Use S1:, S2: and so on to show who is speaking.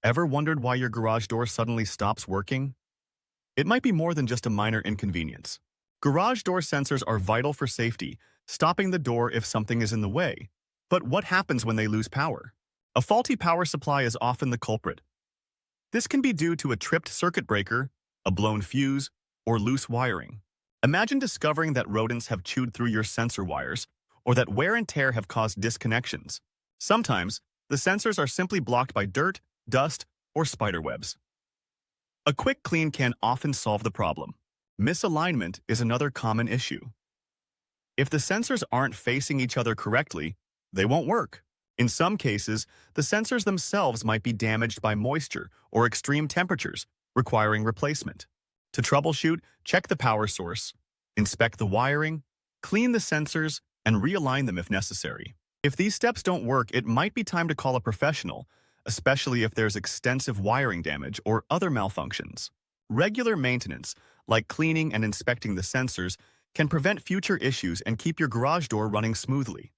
S1: Ever wondered why your garage door suddenly stops working? It might be more than just a minor inconvenience. Garage door sensors are vital for safety, stopping the door if something is in the way. But what happens when they lose power? A faulty power supply is often the culprit. This can be due to a tripped circuit breaker, a blown fuse, or loose wiring. Imagine discovering that rodents have chewed through your sensor wires, or that wear and tear have caused disconnections. Sometimes, the sensors are simply blocked by dirt, dust, or spider webs. A quick clean can often solve the problem. Misalignment is another common issue. If the sensors aren't facing each other correctly, they won't work. In some cases, the sensors themselves might be damaged by moisture or extreme temperatures, requiring replacement. To troubleshoot, check the power source, inspect the wiring, clean the sensors, and realign them if necessary. If these steps don't work, it might be time to call a professional, especially if there's extensive wiring damage or other malfunctions. Regular maintenance, like cleaning and inspecting the sensors, can prevent future issues and keep your garage door running smoothly.